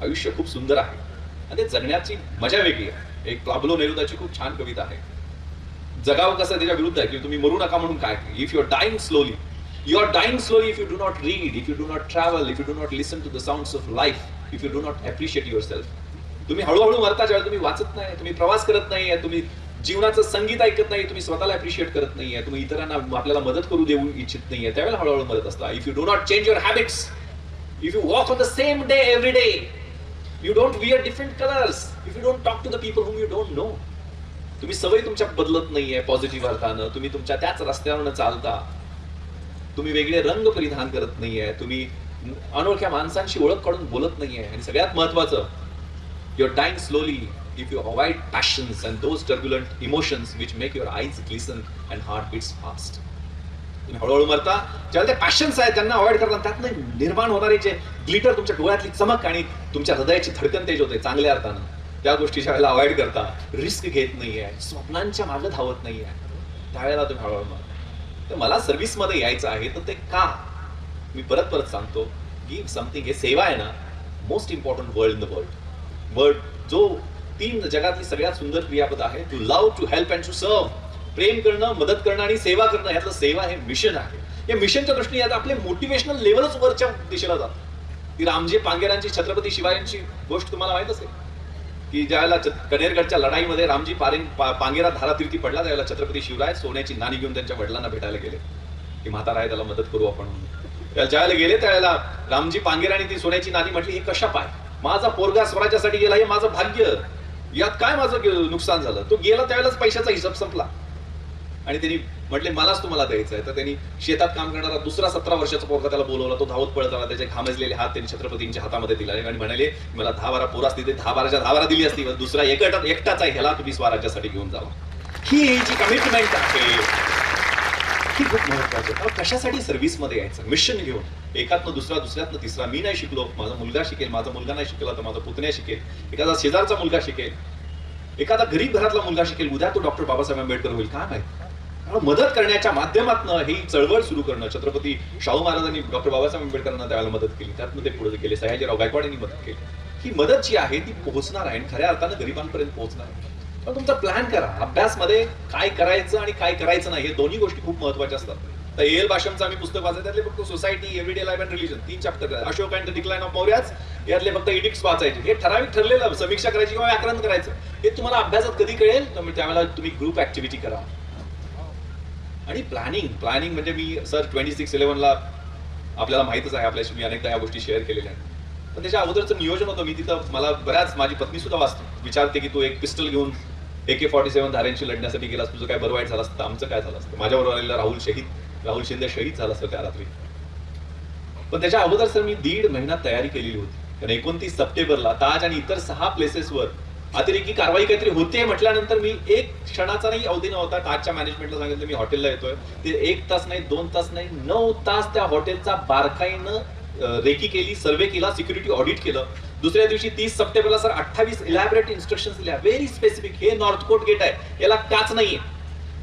आयुष्य खूप सुंदर आहे आणि ते जगण्याची मजा वेगळी आहे. एक पाब्लो नेरुदाची खूप छान कविता आहे, जगावं कसं त्याच्या विरुद्ध आहे की तुम्ही मरू नका म्हणून काय. If you are dying slowly, you are dying slowly if you do not read, if you do not travel, if you do not listen to the sounds of life, if you do not appreciate yourself. तुम्ही हळूहळू मरता ज्यावेळेला तुम्ही वाचत नाही, तुम्ही प्रवास करत नाही, तुम्ही जीवनाचं संगीत ऐकत नाही, तुम्ही स्वतःला अप्रिशिएट करत नाहीये, तुम्ही इतरांना आपल्याला मदत करू देऊ इच्छित नाहीये, त्यावेळेला हळूहळू मरत असता. If you do not change your habits, if you walk on the same day every day, you don't wear different colours, if you don't talk to the people whom you don't know, तुम्ही सवय तुमच्या बदलत नाहीये positive अर्थानं, तुम्ही तुमच्या त्याच रस्त्यावरनं चालता, तुम्ही वेगळे रंग परिधान करत नाहीये, तुम्ही अनोळख्या माणसांशी ओळख काढून बोलत नाहीये, आणि सगळ्यात महत्वाचं, you are dying slowly if you avoid passions and those turbulent emotions which make your eyes glisten and heart beats fast. तुम्ही हळूहळू मरता ज्यावेळेला ते पॅशन्स आहेत त्यांना अवॉइड करता, त्यातनं निर्माण होणारे जे ग्लिटर, तुमच्या डोळ्यातली चमक आणि तुमच्या हृदयाची धडकन तेज होते चांगल्या अर्थानं, त्या गोष्टीच्या वेळेला अवॉइड करता, रिस्क घेत नाहीये, स्वप्नांच्या मागे धावत नाहीये, त्यावेळेला तुम्ही हळूहळू मरता. तर मला सर्व्हिसमध्ये यायचं आहे, तर ते का? मी परत परत सांगतो की समथिंग, हे सेवा आहे ना, most important word in the world. Word जो 3 जगातली सगळ्यात सुंदर क्रियापद आहे, to love, to help and to serve. प्रेम करणं, मदत करणं आणि सेवा करणं, यातलं सेवा हे मिशन आहे. या मिशनच्या दृष्टीने आता आपले मोटिवेशनल लेवलच वरच्या दिशेला जातात. ती रामजी पांगेरांची छत्रपती शिवाजींची गोष्ट तुम्हाला माहित असेल की ज्यावेळेला कनेरगडच्या लढाईमध्ये रामजी पांगेरा धारातीर्थी पडला, त्यावेळेला छत्रपती शिवराय सोन्याची नाणी घेऊन त्यांच्या वडिलांना भेटायला गेले की म्हातारा आहे, त्याला मदत करू आपण. ज्यावेळेला गेले त्यावेळेला रामजी पांगेराने ती सोन्याची नाणी म्हटली, हे कशा पाय, माझा पोरगा स्वराज्यासाठी गेला, हे माझं भाग्य, यात काय माझं नुकसान झालं. तो गेला त्यावेळेलाच पैशाचा हिसाब संपला, आणि त्यांनी म्हटले मलाच तुम्हाला द्यायचं आहे. तर त्यांनी शेतात काम करणारा दुसरा 17 वर्षाचा पोरगा त्याला बोलवला, तो धावत पळत आला, त्याचे घामजलेले हात त्यांनी छत्रपतींच्या हातामध्ये दिला आणि म्हणाले, मला 10-12 पोरं असती, ते 10-12च्या 10-12 दिली असती, दुसरा एकटाच आहे, ह्याला तुम्ही स्वराज्यासाठी घेऊन जावा. ही जी कमिटमेंट आहे ही खूप महत्वाची आहे. कशासाठी सर्व्हिसमध्ये यायचं, मिशन घेऊन, एकातनं दुसरा, दुसऱ्यातनं तिसरा. मी नाही शिकलो, माझा मुलगा शिकेल, माझा मुलगा नाही शिकला तर माझा पुतण्या शिकेल, एखादा शेजारचा मुलगा शिकेल, एखादा गरीब घरातला मुलगा शिकेल, उद्या तो डॉक्टर बाबासाहेब आंबेडकर होईल, काय माहिती. मदत करण्याच्या माध्यमातून ही चळवळ सुरू करणं. छत्रपती शाहू महाराजांनी डॉक्टर बाबासाहेब आंबेडकरांना त्यावेळेला मदत केली, त्यातनं ते पुढे गेले. सयाजीराव गायकवाड यांनी मदत केली. ही मदत जी आहे ती पोहोचणार आहे आणि खऱ्या अर्थानं गरिबांपर्यंत पोहोचणार आहे. पण तुमचा प्लॅन करा, अभ्यासमध्ये काय करायचं आणि काय करायचं नाही, हे दोन्ही गोष्टी खूप महत्वाच्या असतात. तर ए एल बाशमचं आम्ही पुस्तक वाचायचं, त्यातले फक्त society, everyday life and religion 3 chapter, Ashok and the decline of Mauryas, यातले फक्त एडिक्ट्स वाचायचे. हे ठराविक ठरलेलं, समीक्षा करायची किंवा व्याकरण करायचं, हे तुम्हाला अभ्यासात कधी कळेल, त्यावेळेला तुम्ही ग्रुप ऍक्टिव्हिटी करा. आणि प्लॅनिंग म्हणजे मी सर 26/11ला आपल्याला माहितच आहे, आपल्याशी मी अनेकदा या गोष्टी शेअर केलेल्या आहेत. पण त्याच्या अगोदरचं नियोजन होतं. मी तिथं, मला बऱ्याच, माझी पत्नी सुद्धा विचारते की तू एक पिस्टल घेऊन AK-47 धाऱ्यांशी लढण्यासाठी गेलास, तुझं काय बरं वाईट झालं असतं, आमचं काय झालं असतं. माझ्याबरोबर आलेला राहुल शिंदे शहीद झाला सर त्या रात्री. पण त्याच्या अगोदर सर मी 1.5 महिना तयारी केलेली होती. कारण 29 सप्टेंबरला ताज आणि इतर 6 प्लेसेसवर अतिरेकी कारवाई काहीतरी होते म्हटल्यानंतर मी एक क्षणाचा नाही अवधी नव्हता. ताजच्या मॅनेजमेंटला सांगितलं मी हॉटेलला येतोय. ते 1 तास नाही, 2 तास नाही, 9 तास त्या हॉटेलचा बारकाईनं रेकी केली, सर्वे केला, सिक्युरिटी ऑडिट केलं. दुसऱ्या दिवशी 30 सप्टेंबरला सर 28 इलॅबरेट इन्स्ट्रक्शन्स दिल्या, व्हेरी स्पेसिफिक. हे नॉर्थ कोट गेट आहे, याला काच नाहीये,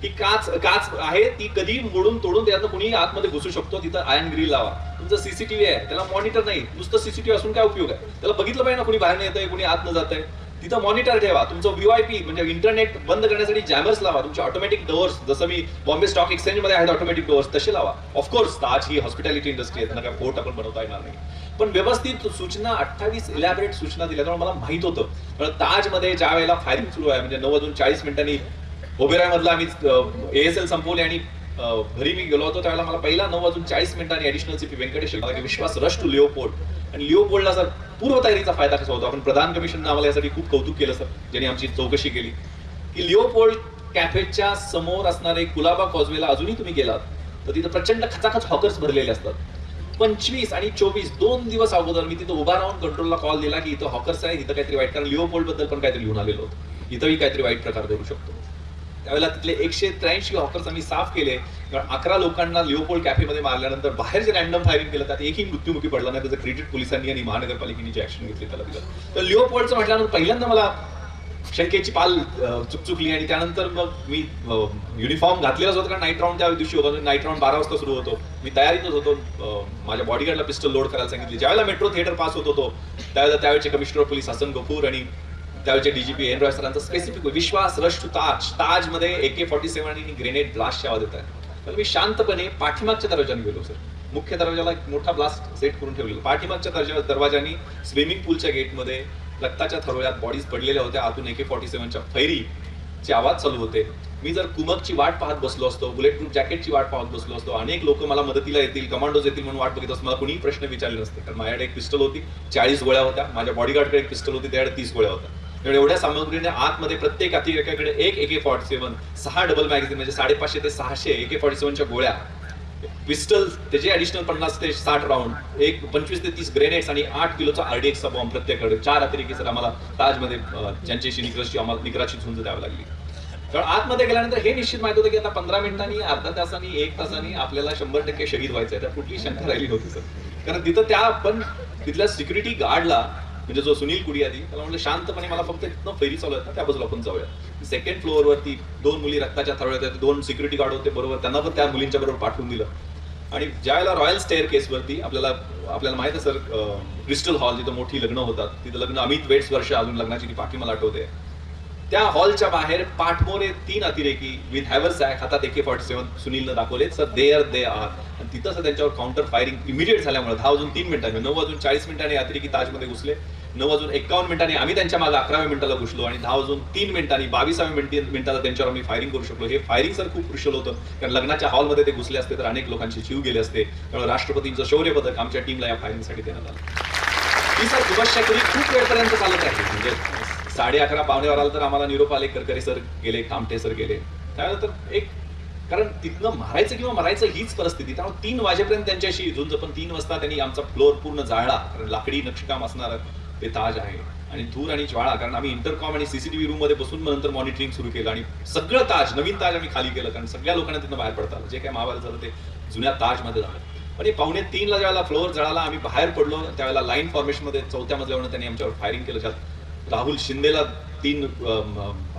ही काच आहे, ती कधी मोडून तोडून त्यातनं कुणी आतमध्ये घुसू शकतो. तिथं आयर्न ग्रिल लावा. तुमचं सीसीटीव्ही आहे, त्याला मॉनिटर नाही, नुसतं सीसीटीव्ही असून काय उपयोग आहे, त्याला बघितलं पाहिजे ना कुणी बाहेर येतंय, कुणी आत न जातंय. तिथं मॉनिटर ठेवा. तुमचं VoIP म्हणजे इंटरनेट बंद करण्यासाठी जॅमर्स लावा. तुमचे ऑटोमॅटिक डोअर्स, जसं मी बॉम्बे स्टॉक एक्सचेंज मध्ये आहेत ऑटोमॅटिक डोअर्स, तसे लावा. ऑफकोर्स ताज ही हॉस्पिटॅलिटी इंडस्ट्री आहे, त्यांना काय फोर्ट आपण बनवता येणार नाही. पण व्यवस्थित सूचना, 28 इलॅबरेट सूचना दिल्या, त्यामुळे मला माहित होतं. कारण ताजमध्ये ज्या वेळेला फायरिंग सुरू आहे, म्हणजे 9:40 ओबेराय मधला आम्ही ASL संपवले आणि घरी मी गेलो होतो, त्यावेळेला मला पहिला 9:40 additional CP Venkatesh Vishwas rush to Leopold. आणि लिओपोल्डला सर पूर्वतयारीचा फायदा कसा होता. आपण प्रधान कमिशन आम्हाला यासाठी खूप कौतुक केलं सर, ज्यांनी आमची चौकशी केली की लिओपोल्ड कॅफेच्या समोर असणारे कुलाबा कॉजवेला अजूनही तुम्ही गेलात तर तिथं प्रचंड खचाखच हॉकर्स भरलेले असतात. 25 आणि 24 2 दिवस अगोदर मी तिथं उभा राहून कंट्रोलला कॉल दिला की इथं हॉकर्स आहे, इथं काहीतरी वाईट, कारण लिओपोल्ड बद्दल पण काहीतरी लिहून आलेलो होतं, इथंही काहीतरी वाईट प्रकार घडू शकतो. त्यावेळेला तिथले 183 हॉकर्स आम्ही साफ केले. 11 लोकांना लिओपोल्ड कॅफेमध्ये मारल्यानंतर बाहेर जे रॅन्डम फायरिंग केलं त्यात एकही मृत्युमुखी पडला नाही. त्याचं क्रेडिट पोलिसांनी आणि महानगरपालिकेने जी ऍक्शन घेतली त्याला दिलं. तर लिओपोल्डचं म्हटल्यानंतर पहिल्यांदा मला शंकेची पाल चुकचुकली आणि त्यानंतर मग मी युनिफॉर्म घातलेलाच होता, कारण नाईट राऊंड त्या दिवशी होता. नाईट राऊंड 12 वाजता सुरू होतो. मी तयारीतच होतो. माझ्या बॉडीगार्डला पिस्टल लोड करायला सांगितली. ज्यावेळेला मेट्रो थिएटर पास होत होतो त्यावेळेचे commissioner of police Hasan Gafoor आणि त्यावेळेचे डीजीपी एन रॉय सरांचा specific Vishwas rush to Taj मध्ये AK-47 आणि ग्रेनेड ब्लास्टचे आवाज येत आहे. तर मी शांतपणे पाठीमागच्या दरवाजाने गेलो सर. मुख्य दरवाजाला एक मोठा ब्लास्ट सेट करून ठेवलेला. पाठीमागच्या दरवाजाने स्विमिंग पूलच्या गेटमध्ये रक्ताच्या थरोळ्यात बॉडीज पडलेल्या होत्या. आतून AK-47च्या फैरीचे आवाज चालू होते. मी जर कुमकची वाट पाहत बसलो असतो, बुलेट प्रूफ जॅकेटची वाट पाहत बसलो असतो, अनेक लोक मला मदतीला येतील, कमांडोज येतील म्हणून वाट बघित असतो, मला कुणीही प्रश्न विचारले नसते. कारण माझ्याकडे एक पिस्टल होती, 40 गोळ्या होत्या. माझ्या बॉडीगार्डकडे एक पिस्टल होती, त्याकडे 30 गोळ्या होत्या. एवढ्या सामग्रीने आतमध्ये प्रत्येक अतिरेक्याकडे एक AK-47, 6 डबल मॅगझिन म्हणजे 550 ते 600 AK-47च्या गोळ्या, पिस्टल त्याचे ऍडिशनल 50 ते 60 राऊंड, एक 25 ते 30 ग्रेनेड्स आणि 8 किलोचा RDXचा बॉम्ब प्रत्येकाकडे. 4 अतिरेकी सर आम्हाला ताजमध्ये ज्यांच्याशी निकराची झुंज द्यावी लागली. कारण आतमध्ये गेल्यानंतर हे निश्चित माहित होतं की आता 15 मिनिटांनी, अर्धा तासांनी, 1 तासांनी आपल्याला 100% शहीद व्हायचं आहे. त्यात कुठली शंका राहिली नव्हती सर. कारण तिथं पण तिथल्या सिक्युरिटी गार्डला, म्हणजे जो सुनील कुडियादी, त्याला म्हटलं शांतपणे मला फक्त इथनं फेरी चालू आहेत ना, त्या बाजूला आपण जाऊया. सेकंड फ्लोअरवरती 2 मुली रक्ताच्या थरोळ्यात, 2 सिक्युरिटी गार्ड होते बरोबर, त्यांना पण त्या मुलींच्या बरोबर पाठवून दिलं. आणि ज्यावेळेला रॉयल स्टेअर केसवरती आपल्याला माहित आहे सर, क्रिस्टल हॉल जिथं मोठी लग्न होतात, तिथं लग्न अमित वेट्स वर्ष अजून लग्नाची ती पाठी मला आठवते. त्या हॉलच्या बाहेर पाठमोरे 3 अतिरेकी विथ हॅव्हरसॅक हातात AK-47 सुनीलनं दाखवले. Sir they are. आणि तिथं सर त्यांच्यावर काउंटर फायरिंग इमिडिएट झाल्यामुळे 10:03 9:40 अतिरेकी ताजमध्ये घुसले. 9:51 आम्ही त्यांच्या मागे 11व्या मिनिटाला घुसलो आणि 10:03 22व्या मिनिटाला त्यांच्यावर आम्ही फायरिंग करू शकलो. हे फायरिंग सर खूप क्रुशियल होतं, कारण लग्नाच्या हॉलमध्ये ते घुसले असते तर अनेक लोकांचे जीव गेले असते. त्यामुळे राष्ट्रपतींचं शौर्य पदक आमच्या टीमला या फायरिंगसाठी देण्यात आलं. ही सर सुभाषचक्री खूप वेळपर्यंत चालत आहे. म्हणजे 11:30 पावणे 12 तर आम्हाला निरोप आले, करकरे सर गेले, कामठे सर गेले. त्यावेळेला तर कारण तिथनं मारायचं किंवा मरायचं हीच परिस्थिती. त्यामुळे 3 वाजेपर्यंत त्यांच्याशी झुंज. पण 3 वाजता त्यांनी आमचा फ्लोअर पूर्ण जाळला, कारण लाकडी नक्षीकाम असणार ते ताज आहे. आणि धूर आणि ज्वाळा, कारण आम्ही इंटरकॉम आणि CCTV रूम मध्ये बसून नंतर मॉनिटरिंग सुरू केलं आणि सगळं नवीन ताज आम्ही खाली केलं, कारण सगळ्या लोकांना तिथं बाहेर पडता आलं. जे काय महाबाल झालं ते जुन्या ताजमध्ये झालं. आणि 2:45 ज्यावेळेला फ्लोअर जळाला, आम्ही बाहेर पडलो, त्यावेळेला लाईन फॉर्मेशन मध्ये 4थ्या मजल्यावरून त्यांनी आमच्यावर फायरिंग केलं. ज्यात राहुल शिंदेला 3,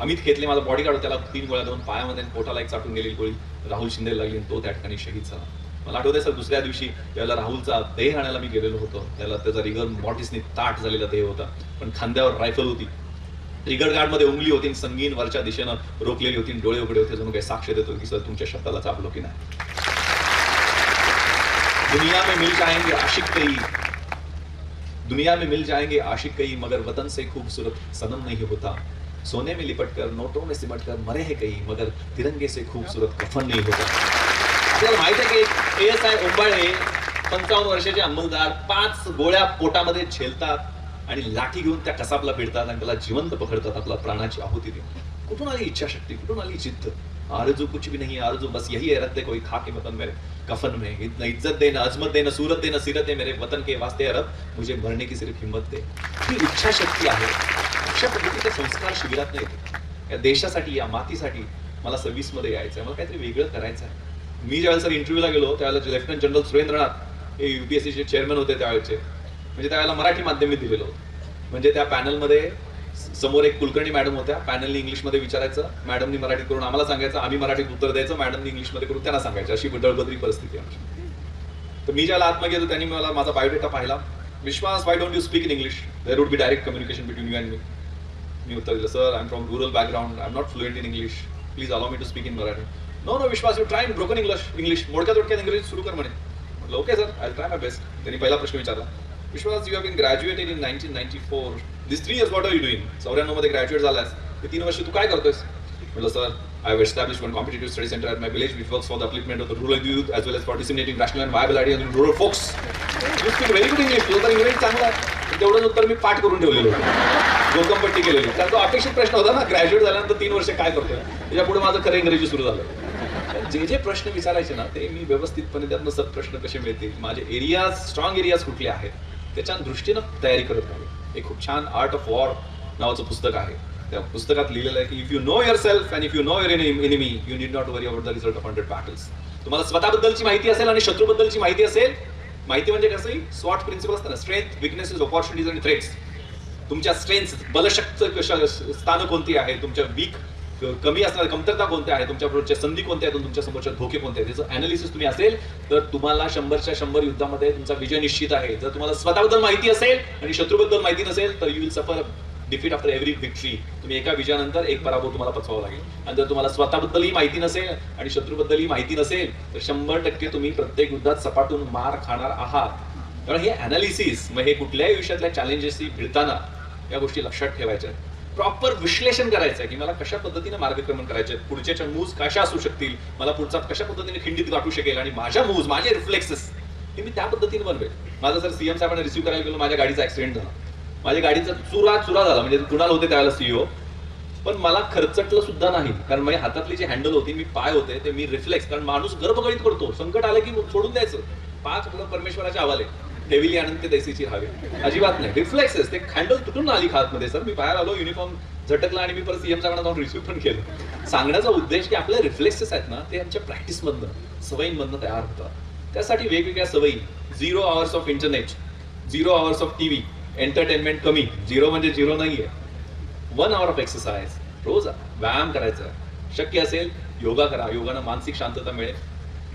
अमित खेतले माझा बॉडीगार्ड, त्याला 3 गोळ्या, 2 पायामध्ये, पोटाला एक चाटून गेलेली गोळी राहुल शिंदेला लागली आणि तो त्या ठिकाणी शहीद झाला. मला आठवतंय सर, दुसऱ्या दिवशी त्याला राहुलचा देह आणायला मी गेलेलो होतो. त्याचा रिगर मॉर्टिसने ताट झालेला देह होता, पण खांद्यावर रायफल होती, ट्रिगर गार्डमध्ये उंगली होती, संगीन वरच्या दिशेनं रोखलेली होती, डोळे उघडे होते, जणू काही साक्ष देतो की सर तुमच्या शब्दाला चापलो की नाही. दुनिया में मिल जाएंगे आशिक कई मगर वतन से खूबसूरत सनम नहीं होता. सोने में लिपट कर, नोटों में सिमट कर मरे हैं कई मगर तिरंगे से खूबसूरत कफन नहीं होता. आपल्याला माहित आहे की ASI ओंबाळे 55 वर्षाचे अंमलदार 5 गोळ्या पोटामध्ये झेलतात आणि लाठी घेऊन त्या कसाबला भिडतात आणि त्याला जिवंत पकडतात, आपला प्राणाची आहुती देऊन. कुठून आली इच्छाशक्ती, कुठून आली जिद्द? आरजू कुछ भी नहीं आरजू, बस यही है रद्द कोई खा के वतन मेरे कफन में. इतना इज्जत देना, अजमत देना, सूरत देना, सीरत है मेरे वतन के वास्ते अरब, मुझे मरने की सिर्फ हिम्मत दे. ही इच्छाशक्ती आहे. अशा पद्धतीचे संस्कार शिबिरात नाही. या देशासाठी, या मातीसाठी मला सर्व्हिस मध्ये यायचं आहे, मला काहीतरी वेगळं करायचं आहे. मी ज्यावेळेला सर इंटरव्ह्यूला गेलो त्यावेळेला लेफ्टनंट जनरल सुरेंद्रनाथ हे UPSCचे चेअरमन होते त्यावेळेचे. म्हणजे त्यावेळेला मराठी माध्यम दिलेलं होतं. म्हणजे त्या पॅनलमध्ये समोर एक कुलकर्णी मॅडम होत्या, पॅनलनी इंग्लिशमध्ये विचारायचं, मॅडमनी मराठीत करून आम्हाला सांगायचं, आम्ही मराठीत उत्तर द्यायचं, मॅडमनी इंग्लिशमध्ये करून त्यांना सांगायचं. अशी दळबद्री परिस्थिती आमची. तर मी ज्याला आतमध्ये गेलो त्यांनी मला माझा बायोडेटा पाहिला. Vishwas, why don't you speak in English, there would be direct communication between you and me. मी उत्तर दिलं, sir I am from rural background, I am not fluent in English, please allow me to speak in Marathi. No Vishwas, you try in broken English, मोडक्या तोडक्यात इंग्रजी सुरू कर म्हणे. म्हटलं okay sir, I try my best. त्यांनी पहिला प्रश्न विचारला, Vishwas you have bin graduated in 1994, this 3 years what are you doing? 94 मध्ये ग्रॅज्युएट झालास, ते 3 वर्ष तू काय करतोयस? म्हटलं sir I have established one competitive study centre at my village which works for the upliftment of the rural youth as well as for disseminating rational and viable ideas in rural folks. You speak very good English, तुझं तर इंग्रजी चांगलं आहे. तेवढंच उत्तर मी पाठ करून ठेवलेलं होतं, गोकमपट्टी केलेली. कारण तो अपेक्षित प्रश्न होता ना, ग्रॅज्युएट झाल्यानंतर 3 वर्ष काय करतोय. त्याच्यापुढे माझं खरं इंग्रजी सुरू झालं. जे प्रश्न विचारायचे ना ते मी व्यवस्थितपणे त्यातनं सब प्रश्न कसे मिळतील, माझे एरियाज, स्ट्रॉंग एरियाज कुठले आहेत, त्याच्या दृष्टीनं तयारी करत राहिले. एक खूप छान आर्ट ऑफ वॉर नावाचं पुस्तक आहे. त्या पुस्तकात लिहिलेलं आहे की if you know your self and if you know your enemy you need not worry about the result of 100 battles. तुम्हाला स्वतःबद्दलची माहिती असेल आणि शत्रूबद्दलची माहिती असेल, माहिती म्हणजे कसं SWOT प्रिन्सिपल असतं ना, स्ट्रेंथ, विकनेसेस, ऑपॉर्च्युनिटीज आणि थ्रेट्स. तुमच्या स्ट्रेंथ बलशक्त स्थान कोणती आहे, तुमच्या वीक कमी असणाऱ्या कमतरता कोणत्या आहे, तुमच्या बरोबरच्या संधी कोणत्या आहेत, तुमच्या समोरच्या धोके कोणते आहेत, त्याचं अनालिसिस तुम्ही असेल तर तुम्हाला 100च्या 100 युद्धामध्ये तुमचा विजय निश्चित आहे. जर तुम्हाला स्वतःबद्दल माहिती असेल आणि शत्रूबद्दल माहिती नसेल तर you will suffer defeat after every victory. तुम्ही एका विजयानंतर एक पराभव तुम्हाला पचवावा लागेल. आणि जर तुम्हाला स्वतःबद्दलही माहिती नसेल आणि शत्रूबद्दलही माहिती नसेल तर 100% तुम्ही प्रत्येक युद्धात सपाटून मार खाणार आहात. कारण हे अनालिसिस, मग हे कुठल्याही विषयातल्या चॅलेंजेसशी भिडताना या गोष्टी लक्षात ठेवायच्या. प्रॉपर विश्लेषण करायचं आहे की मला कशा पद्धतीने मार्गक्रमण करायचे, पुढच्या मूव्ज कशा असू शकतील, मला पुढचा कशा पद्धतीने खिंडीत गाठू शकेल आणि माझ्या मूव्ज, माझे रिफ्लेक्सेस हे मी त्या पद्धतीने बनवेल. माझं जर सीएम साहेबांना रिसीव्ह करायला गेलो, माझ्या गाडीचा ऍक्सिडेंट झाला, माझ्या गाडीचा चुरा झाला, म्हणजे कुणाल होते त्यावेळेला सीईओ, पण मला खर्चटलं सुद्धा नाही. कारण माझ्या हातातली जी हँडल होती, मी पाय होते ते मी रिफ्लेक्स, कारण माणूस गर्भगळीत करतो, संकट आलं की सोडून द्यायचं. 5 परमेश्वराचे हवाले, ठेविली आनंद दैसीची हवे, अजिबात नाही. रिफ्लेक्सेस, ते हँडल तुटून आली खातमध्ये, सर मी बाहेर आलो, युनिफॉर्म झटकला आणि मी परत सीएम साहेबांना जाऊन रिसीव्ह पण केलं. सांगण्याचा उद्देश की आपले रिफ्लेक्सेस आहेत ना, ते आमच्या प्रॅक्टिसमधनं, सवयींमधनं तयार होतात. त्यासाठी वेगवेगळ्या सवयी, 0 hours of internet, 0 hours of TV, entertainment कमी, 0 म्हणजे 0 नाहीये. 1 hour ऑफ एक्सरसाइज, रोज व्यायाम करायचा. शक्य असेल योगा करा, योगानं मानसिक शांतता मिळेल.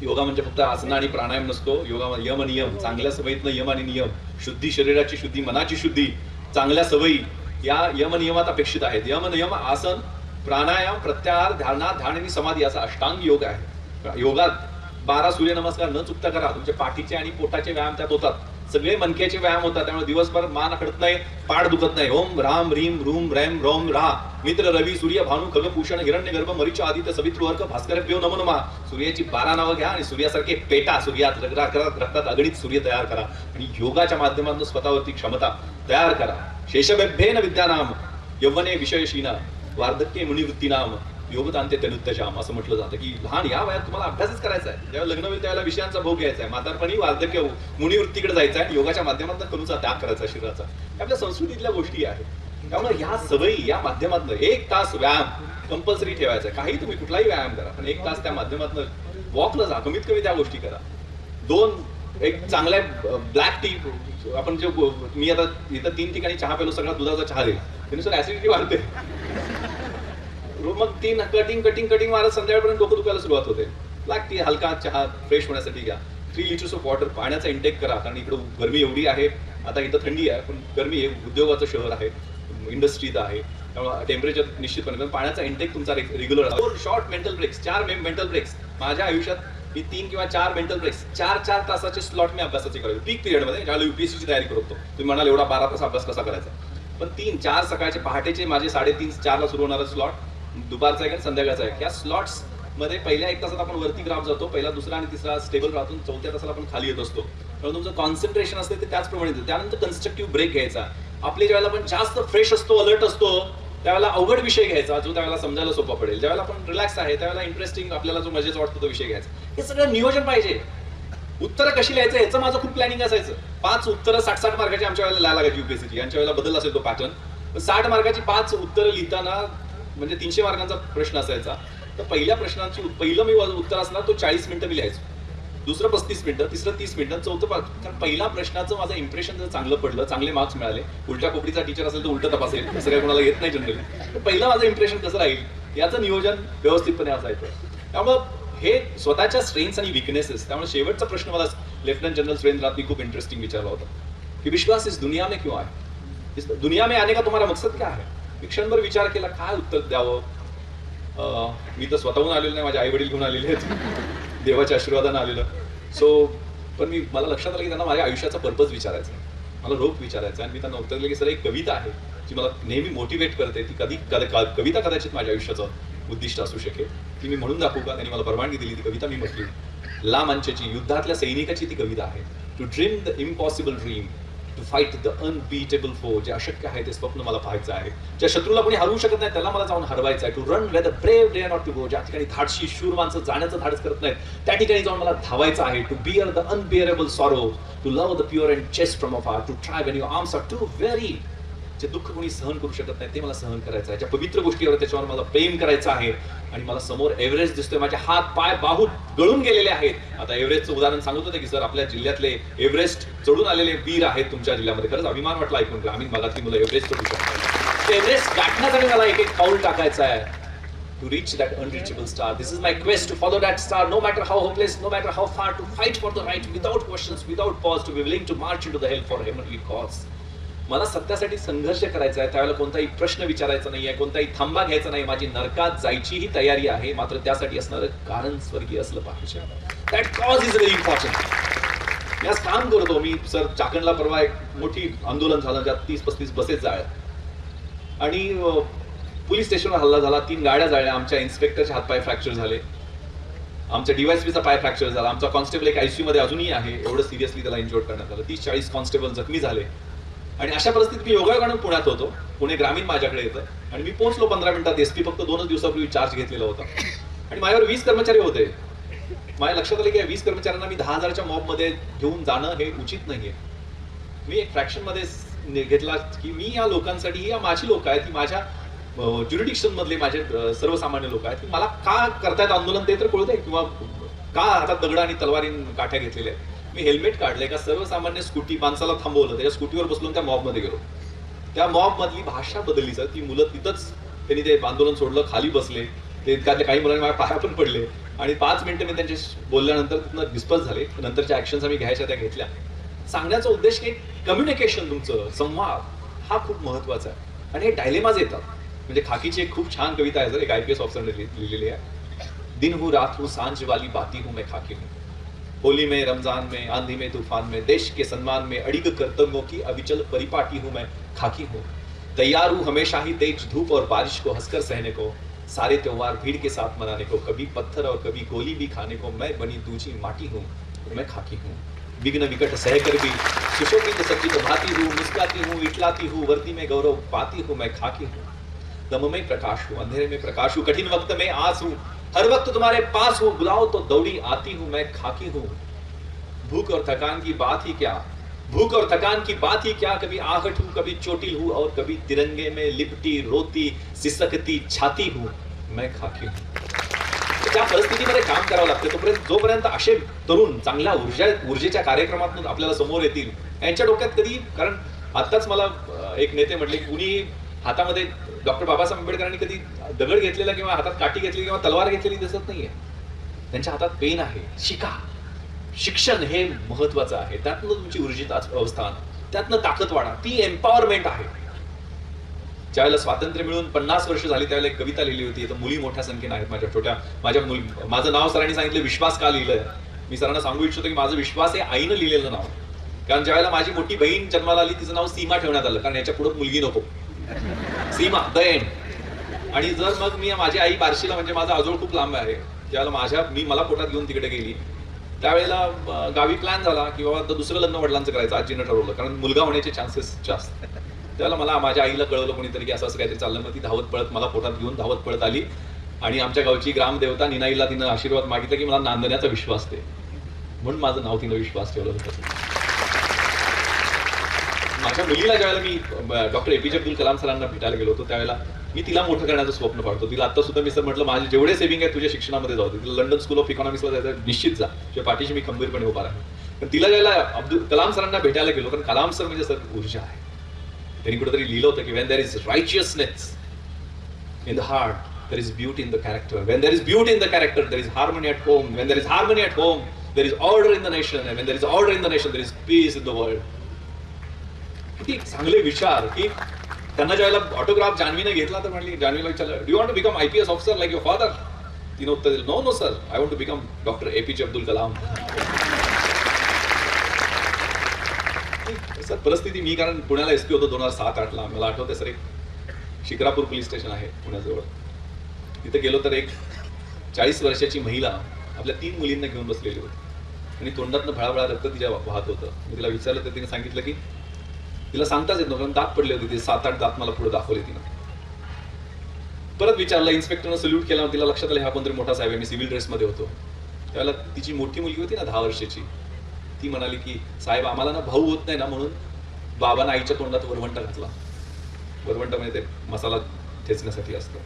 योगा म्हणजे फक्त आसनं आणि प्राणायाम नसतो. योगा यम नियम, चांगल्या सवयीतनं यम आणि नियम, शुद्धी शरीराची शुद्धी, मनाची शुद्धी, चांगल्या सवयी या यम नियमात अपेक्षित आहेत. यम नियम, आसन, प्राणायाम, प्रत्याहार, ध्यान आणि समाधी असा अष्टांग योग आहे. योगात 12 सूर्यनमस्कार न चुकता करा. तुमचे पाठीचे आणि पोटाचे व्यायाम त्यात होतात, सगळे मणक्याचे व्यायाम होतात. त्यामुळे दिवसभर मान आखडत नाही, पाठ दुखत नाही. ओम राम ह्रीम रूम रॅम रोम रा मित्र रवी सूर्य भानू खगभूषण हिरण्यगर्भ मरीच आदित्य सवितृ अर्क भास्कर प्यो नमो नमः. सूर्याची 12 नावं घ्या आणि सूर्यासारखे पेटा, सूर्यात रक्तात अगणित सूर्य तयार करा आणि योगाच्या माध्यमातून स्वतःवरती क्षमता तयार करा. शेषबेभ्येन विद्यानाम यौवने विषयशीना वार्धक्ये मुनिवृत्तीनाम योगतांते तनुत्तजाम, असं म्हटलं जातं की लहान या वयात तुम्हाला अभ्यासच करायचा आहे. जेव्हा लग्न होईल त्यावेळेला विषयांचा भोग घ्यायचा आहे, म्हातारपणी वार्धक्य मुनिवृत्तीकडे जायचं आहे, योगाच्या माध्यमातून करूचा त्याग करायचा शरीराचा. आपल्या संस्कृतीतल्या गोष्टी आहेत. त्यामुळे ह्या सवयी या माध्यमातून 1 तास व्यायाम कंपल्सरी ठेवायचा. काही तुम्ही कुठलाही व्यायाम करा, पण 1 तास त्या माध्यमातून वॉकला जा, कमीत कमी त्या गोष्टी करा. 2 एक चांगल्या ब्लॅक टी, आपण जे मी आता इथं 3 ठिकाणी चहा पेलो, सगळा दुधाचा चहा देईल, त्यानुसार ऍसिडिटी वाढते. मग 3 कटिंग मारत संध्याकाळपर्यंत डोकं दुखायला सुरुवात होते. ब्लॅक टी, हलका चहा फ्रेश होण्यासाठी घ्या. 3 लिटर्स ऑफ वॉटर, पाण्याचा इंटेक करा. कारण इकडं गरमी एवढी आहे, आता इथं थंडी आहे पण गरमी आहे, उद्योगाचं शहर आहे, इंडस्ट्रीचं आहे, त्यामुळे टेम्परेचर निश्चितपणे. पण पाण्याचा इंटेक तुमचा regular. Short mental breaks, 4 mental breaks. माझ्या आयुष्यात मी 3 किंवा 4 मेंटल ब्रेक्स, 4 तासाचे स्लॉट मी अभ्यासाचे करायचे पीक पिरियडमध्ये, ज्यावेळेला UPSCची तयारी करतो. तुम्ही म्हणाल एवढा 12 तास अभ्यास कसा करायचा, पण 3-4 सकाळचे पहाटेचे माझे 3:30-4ला सुरू होणारा स्लॉट, दुपारचा आहे का संध्याकाळचा आहे. या स्लॉट्स मध्ये पहिल्या 1 तासात आपण वरती ग्राफ जातो, पहिला, दुसरा आणि तिसरा स्टेबल राहतो, 4थ्या तासाला आपण खाली येत असतो. त्यामुळे तुमचं कॉन्सन्ट्रेशन असते ते त्याचप्रमाणे येतं. त्यानंतर कन्स्ट्रक्टिव्ह ब्रेक घ्यायचा. आपले ज्यावेळेला आपण जास्त फ्रेश असतो, अलर्ट असतो, त्यावेळेला अवघड विषय घ्यायचा, जो त्यावेळेला समजायला सोपा पडेल. ज्यावेळेला आपण रिलॅक्स आहे त्यावेळेला इंटरेस्टिंग, आपल्याला जो मजेचा वाटतो तो विषय घ्यायचा. हे सगळं नियोजन पाहिजे. उत्तरं कशी लिहायचं याचं माझं खूप प्लॅनिंग असायचं. 5 उत्तरं 60-60 मार्काची आमच्या वेळेला लिहायला लागायची UPSCची. यांच्या वेळेला बदल असेल तो पॅटर्न. 60 मार्काची 5 उत्तरं लिहिताना म्हणजे 300 मार्कांचा प्रश्न असायचा. तर पहिल्या प्रश्नाची पहिलं मी उत्तर असणार तो 40 मिनिटं मी लिहायचो, दुसरं 35 मिनिटं, तिसरं 30 मिनिटं, चौथं कारण पहिल्या प्रश्नाचं माझं इम्प्रेशन जर चांगलं पडलं, चांगले मार्क्स मिळाले, उलट्या कोपडीचा टीचर असेल तर उलटं तपासेल, असं काही कोणाला येत नाही जनरली, तर पहिलं माझं इम्प्रेशन कसं राहील याचं नियोजन व्यवस्थितपणे असायचं. त्यामुळं हे स्वतःच्या स्ट्रेंथ्स आणि विकनेसेस. त्यामुळे शेवटचा प्रश्न मला लेफ्टनंट जनरल सुरेंद्र रावतनी खूप इंटरेस्टिंग विचारला होता की विश्वास इस दुनिया में क्यों आए, इस दुनिया में आने का तुम्हारा मकसद क्या है. मी क्षणभर विचार केला काय उत्तर द्यावं. मी तर स्वतःहून आलेलो नाही, माझे आई वडील घेऊन आलेले आहेत, देवाच्या आशीर्वादानं आलेलं. पण मला लक्षात आलं की त्यांना माझ्या आयुष्याचा पर्पज विचारायचा, मला रोग विचारायचा. आणि मी त्यांना उत्तर दिलं की सर एक कविता आहे जी मला नेहमी मोटिवेट करते, ती कविता कदाचित माझ्या आयुष्याचं उद्दिष्ट असू शकेल, ती मी म्हणून दाखवू का. त्यांनी मला परवानगी दिली. ती कविता मी म्हटली. ला मंचची, युद्धातल्या सैनिकाची ती कविता आहे. To dream the impossible dream, to fight the unbeatable foe. जे अशक्य आहे ते स्वप्न मला पाहायचं आहे. ज्या शत्रूला कोणी हरवू शकत नाही त्याला मला जाऊन हरवायचं आहे. To run where the brave dare not to go. ज्या ठिकाणी धाडशी शूर माणसं जाण्याचं धाडस करत नाहीत त्या ठिकाणी जाऊन मला धावायचं आहे. To bear the unbearable sorrow, to love the pure and chaste from afar, to try when your arms are too weary जे दुःख कोणी सहन करू शकत नाही ते मला सहन करायचं आहे, ज्या पवित्र गोष्टीवर त्याच्यावर मला प्रेम करायचं आहे, आणि मला समोर एव्हरेस्ट दिसतोय, माझे हात पाय बाहू गळून गेलेले आहेत. आता एव्हरेस्टचं उदाहरण सांगत होते की सर आपल्या जिल्ह्यातले एव्हरेस्ट चढून आलेले वीर आहेत तुमच्या जिल्ह्यामध्ये. खरंच अभिमान वाटला ऐकून, ग्रामीण भागातली मुलं एव्हरेस्ट चढू शकतात. एव्हरेस्ट गाठण्यासाठी मला एक एक पाऊल टाकायचं आहे. To reach that unreachable star. This is my quest to follow that star, no matter how hopeless, no matter how far, to fight for the right without questions, without pause, to be willing to march into the hell for heavenly cause. मला सत्यासाठी संघर्ष करायचा आहे, त्यावेळेला कोणताही प्रश्न विचारायचा नाहीये, कोणताही थांबा घ्यायचा नाही. माझी नरकात जायचीही तयारी आहे, मात्र त्यासाठी असणारं कारण स्वर्गीय असलं पाहिजे. That cause is very important. मी आज काम करतो. मी सर चाकणला परवा एक मोठी आंदोलन झालं ज्यात 30-35 बसेस जाळ्या आणि पोलीस स्टेशनवर हल्ला झाला, 3 गाड्या जाळल्या, आमच्या इन्स्पेक्टरचे हातपाय फ्रॅक्चर झाले, आमच्या डीवायएसपीचा पाय फ्रॅक्चर झाला, आमचा कॉन्स्टेबल एक आयसीयू मध्ये अजूनही आहे, एवढं सिरियसली त्याला इंजोर्ड करण्यात आलं. 30-40 कॉन्स्टेबल जखमी झाले. आणि अशा परिस्थितीत मी योगायोगानं पुण्यात होतो. पुणे ग्रामीण माझ्याकडे येतं आणि मी पोहोचलो 15 मिनिटात. एसपी फक्त 2 दिवसापूर्वी चार्ज घेतलेला होता आणि माझ्यावर 20 कर्मचारी होते. माझ्या लक्षात आलं की 20 कर्मचाऱ्यांना मी 10,000च्या मॉबमध्ये घेऊन जाणं हे उचित नाहीये. मी एक फ्रॅक्शन मध्ये घेतला की मी या लोकांसाठी, या माझी लोक आहेत, ती माझ्या ज्युरिडिक्शन मधले माझे सर्वसामान्य लोक आहेत, मला का करतायत आंदोलन ते तर कळू दे, किंवा का हातात दगड आणि तलवारीन काठ्या घेतलेल्या आहेत. मी हेल्मेट काढले, एका सर्वसामान्य स्कूटी माणसाला थांबवलं, त्याच्या स्कूटीवर बसलून त्या मॉब मध्ये गेलो. त्या मॉब मधली भाषा बदलली सर. ती मुलं तिथंच त्यांनी ते आंदोलन सोडलं, खाली बसले. ते त्यातल्या काही मुलांनी माझ्या पाया पण पडले आणि 5 मिनिटं मी त्यांच्याशी बोलल्यानंतर तिथनं डिस्पर्स झाले. नंतरच्या ऍक्शन्स आम्ही घ्यायच्या त्या घेतल्या. सांगण्याचा उद्देश की कम्युनिकेशन, तुमचं संवाद हा खूप महत्वाचा आहे. आणि हे डायलेमाज येतात. म्हणजे खाकीची एक खूप छान कविता आहे सर, एक IPS ऑफिसरने लिहिलेली आहे. दिन हूँ रात हूँ सांझ वाली बाती हूँ मैं खाकी हूँ, होली में रमजान में आंधी में तूफान में देश के सम्मान में अड़िग कर्तव्यों की अविचल परिपाटी हूँ मैं खाकी हूँ, तैयार हूँ हमेशा ही तेज धूप और बारिश को हंसकर सहने को, सारे त्योहार भीड़ के साथ मनाने को, कभी पत्थर और कभी गोली भी खाने को, मैं बनी दूजी माटी हूँ मैं खाकी हूँ, विघ्न विकट सहकर भी सुशोभित सचित भाती हूँ, मुस्कुराती हूँ इटलाती हूँ, वर्दी में गौरव पाती हूँ मैं खाकी हूँ, दम में प्रकाश हूँ अंधेरे में प्रकाश हूँ, कठिन वक्त में आस हूँ, हर वक्त तुम्हारे पास हूँ, बुलाओ तो दौड़ी आती हूँ मैं खाकी हूँ, भूख और थकान की बात ही क्या, भूख और थकान की बात ही क्या, कभी आहट हूँ कभी चोटिल हूँ और कभी तिरंगे में लिपटी रोती सिसकती छाती हूँ मैं खाकी हूँ. त्या परिस्थितीमध्ये काम करावं लागतं. तोपर्यंत जोपर्यंत असे तरुण चांगल्या ऊर्जेच्या कार्यक्रमातून आपल्याला समोर येतील, यांच्या डोक्यात कधी, कारण आताच मला एक नेते म्हटले की कुणी हातामध्ये डॉक्टर बाबासाहेब आंबेडकरांनी कधी दगड घेतलेला किंवा हातात काठी घेतली किंवा तलवार घेतलेली दिसत नाहीये. त्यांच्या हातात पेन आहे. शिका, शिक्षण हे महत्वाचं आहे. त्यातनं तुमची ऊर्जित अवस्था, त्यातनं ताकद वाढा, ती एम्पॉवरमेंट आहे. ज्यावेळेला स्वातंत्र्य मिळून 50 वर्ष झाली त्यावेळेला एक कविता लिहिली होती. तर मुली मोठ्या संख्येने आहेत माझ्या माझं नाव सरांनी सांगितलं विश्वास का लिहिलंय. मी सरांना सांगू इच्छितो की माझं विश्वास हे आईनं लिहिलेलं नाव. कारण ज्यावेळेला माझी मोठी बहीण जन्माला आली तिचं नाव सीमा ठेवण्यात आलं, कारण याच्या पुढे मुलगी नको, सीमा द एंड. आणि जर मग मी माझी आई बार्शीला, म्हणजे माझा आजोळ खूप लांब आहे, ज्यावेळेला मला पोटात घेऊन तिकडे गेली त्यावेळेला गावी प्लॅन झाला की बाबा दुसरं लग्न वडिलांचं करायचं, आजीनं ठरवलं, कारण मुलगा होण्याचे चान्सेस जास्त. त्यावेळेला मला माझ्या आईला कळवलं कोणीतरी की असं काहीतरी चाललं. मग ती धावत पळत मला पोटात घेऊन धावत पळत आली आणि आमच्या गावची ग्रामदेवता निनाईला तिनं आशीर्वाद मागितला की मला नांदण्याचा विश्वास दे, म्हणून माझं नाव तिनं विश्वास ठेवलं होतं. माझ्या मुलीला ज्यावेळेला मी डॉक्टर APJ अब्दुल कलाम सरांना भेटायला गेलो होतो त्यावेळेला मी तिला मोठं करण्याचं स्वप्न पाहतो. तिला आता सुद्धा मी सर म्हटलं माझे जेवढे सेव्हिंग आहे तुझ्या शिक्षणामध्ये जाऊ दे, तिला लंडन स्कूल ऑफ इकॉनॉमिक्सला जायचं निश्चित जा, तुझ्या पाठीशी मी खंबीरपणे उभा राहील. पण तिला ज्यावेळेला अब्दुल कलाम सरांना भेटायला गेलो, कारण कलाम सर म्हणजे सर ऊर्जा आहे. त्यांनी कुठेतरी लिहिलं होतं की when there is righteousness in the heart there is beauty in the character, when there is beauty in the character there is harmony at home, when there is harmony at home there is order in the nation, and when there is order in the nation there is peace in the world. किती चांगले विचार. की त्यांना ज्यावेळेला autograph जान्हवीने घेतला तर म्हणली, जान्हवीला विचारलं do you want to become IPS officer like your father. तिने उत्तर दिलं no no sir, I want to become doctor APJ Abdul Kalam. Sir परिस्थिती, मी कारण पुण्याला SP होतो 2007-08ला. मला आठवते सर, एक शिक्रापूर पोलीस स्टेशन आहे पुण्याजवळ, तिथे गेलो तर एक 40 वर्षाची महिला आपल्या 3 मुलींना घेऊन बसलेली होती आणि तोंडातनं भळाभळा रक्त तिच्या वाहत होतं. मी तिला विचारलं तर तिने सांगितलं की तिला सांगताच येत नव्हतं, दात पडले होते. 7-8 दात मला पुढे दाखवले तिनं. परत विचारलं, इन्स्पेक्टरनं सल्यूट केला. तिला लक्षात आलं हा कोणतरी मोठा साहेब आहे. मी सिव्हिल ड्रेसमध्ये होतो. त्यावेळेला तिची मोठी मुलगी होती ना 10 वर्षाची, ती म्हणाली की साहेब आम्हाला ना भाऊ होत नाही ना, म्हणून बाबांना आईच्या तोंडात वरवंटा घातला. वरवंट म्हणजे ते मसाला ठेचण्यासाठी असतं.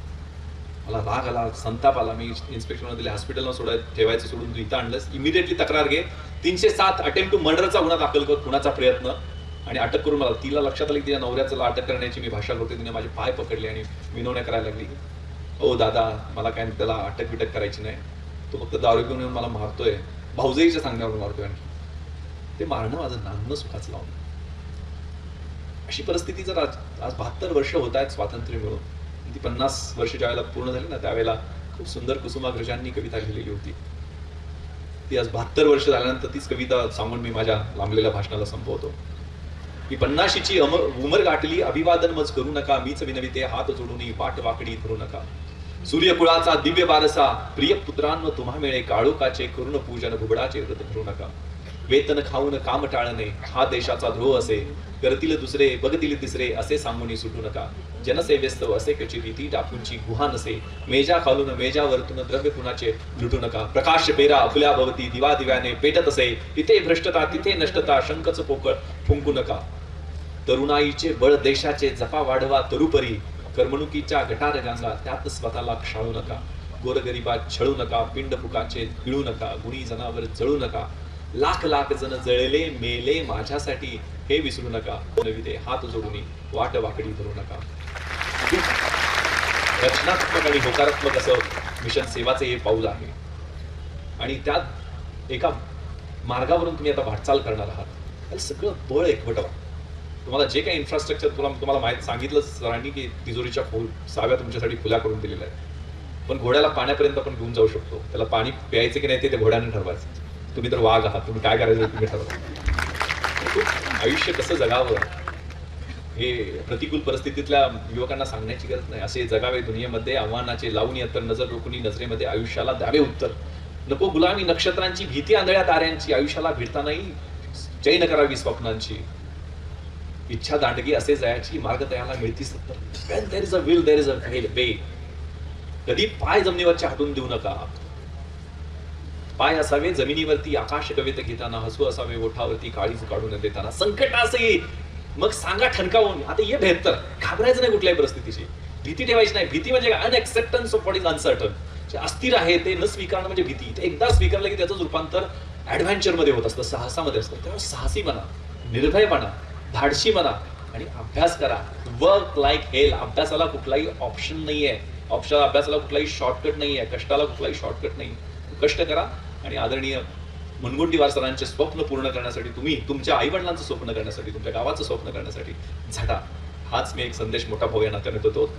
मला राग आला, संताप आला. मी इन्स्पेक्शनला दिले, हॉस्पिटलला ठेवायचं सोडून तू इथं आणलंस, इमिडिएटली तक्रार घे. 307 अटेम्प्ट टू मर्डरचा गुन्हा दाखल कर, खुनाचा प्रयत्न, आणि अटक करून मला. तिला लक्षात आलं की तिच्या नवऱ्याला अटक करण्याची मी भाषा करते. तिने माझे पाय पकडले आणि विनवण्या करायला लागली. ओ दादा, मला काय त्याला अटक बिटक करायची नाही, तो फक्त दारू घेऊन येऊन मला मारतोय, भाऊजाईच्या सांगण्यावर मारतोय. आणखी ते मारणं माझं नांदणं सुखाचं लावणं. अशी परिस्थिती जर आज 72 वर्ष होत आहेत स्वातंत्र्य मिळून, ती 50 वर्ष ज्यावेळेला पूर्ण झाली ना, त्यावेळेला खूप सुंदर कुसुमाग्रजांनी कविता लिहिलेली होती. ती आज 72 वर्ष झाल्यानंतर तीच कविता सांगून मी माझ्या लांबलेल्या भाषणाला संपवतो. मी 50ची उमर गाठली, अभिवादन मज करू नका, मीच विनविते हात जोडून पाठ वाकडी धरू नका. सूर्यकुळाचा दिव्य बारसा, प्रिय पुत्रांनो तुम्हा मिळे, काळोखाचे करुण पूजन घुबडाचे व्रत धरू नका. वेतन खाऊन काम टाळणे हा देशाचा द्रोह असे, करतील दुसरे बघतील तिसरे असे सांगून सुटू नका. जनसेवेस्तव असे कची रीती टाकूंची गुहा नसे, मेजा खालून मेजा वरतून द्रव्य कुणाचे लुटू नका. प्रकाश पेरा अफुल्या भवती, दिवा दिव्याने पेटत असे, तिथे भ्रष्टता तिथे नष्टता, शंकच पोकळ फुंकू नका. तरुणाईचे बळ देशाचे जपा वाढवा तरुपरी, करमणुकीच्या गटार गांगा त्यात स्वतःला क्षाळू नका. गोरगरिबात छळू नका, पिंड फुकाचे गिळू नका, गुणी जनावर जळू नका. लाख लाख जण जळले मेले माझ्यासाठी, हे विसरू नका. नविते हात जोडून वाट वाकडी धरू नका. रचनात्मक आणि होकारात्मक असं मिशन सेवाचे हे पाऊल आहे, आणि त्यात एका मार्गावरून तुम्ही आता वाटचाल करणार आहात. सगळं बळ एकवटवा. तुम्हाला जे काही इन्फ्रास्ट्रक्चर तुम्हाला माहिती सांगितलं सरांनी की तिजोरीच्या साव्या तुमच्यासाठी खुल्या करून दिलेल्या आहेत, पण घोड्याला पाण्यापर्यंत आपण घेऊन जाऊ शकतो. त्याला पाणी प्यायचं की नाही ते घोड्याने ठरवायचं. तुम्ही तर वाघ आहात, तुम्ही काय करायचं तुम्ही ठरवा. आयुष्य कसं जगावं हे प्रतिकूल परिस्थितीतल्या युवकांना सांगण्याची गरज नाही. असे जगावे दुनियेमध्ये, आव्हानाचे लावून तर नजर रोखुनी नजरेमध्ये आयुष्याला द्यावे उत्तर. नको गुलामी नक्षत्रांची, भीती आंधळ्या ताऱ्यांची, आयुष्याला भिडतानाही चैन करावी स्वप्नांची. इच्छा दांडगी असे जयाची, मार्ग तयाला मिळती सत्तर. When there is a will, there is a way. कधी पाय जमिनीवरच्या हटून देऊ नका. पाय असावे जमिनीवरती आकाश कवित घेताना, हसू असावे ओठावरती काळीज काढून देताना. संकट असे मग सांगा ठणकावून, आता ये बेहतर. घाबरायचं नाही कुठल्याही परिस्थितीची, भीती ठेवायची नाही. भीती म्हणजे अनएक्सेप्टन्स ऑफ व्हॉट इज अनसर्टन. जे अस्थिर आहे ते न स्वीकारणं म्हणजे भीती. ते एकदा स्वीकारलं की त्याचं रूपांतर ऍडव्हेंचर मध्ये होत असतं, साहसामध्ये असतं. त्यामुळे साहसी बना, निर्भय बना, धाडशी बना आणि अभ्यास करा. वर्क लाईक हेल. अभ्यासाला कुठलाही ऑप्शन नाहीये. अभ्यासाला कुठलाही शॉर्टकट नाहीये. कष्टाला कुठलाही शॉर्टकट नाही. कष्ट करा आणि आदरणीय मुनगंटीवार सरांचे स्वप्न पूर्ण करण्यासाठी, तुम्ही तुमच्या आई वडिलांचं स्वप्न करण्यासाठी, तुमच्या गावाचं स्वप्न करण्यासाठी झटा. हाच मी एक संदेश मोठा भाऊ या नात्याने देतो.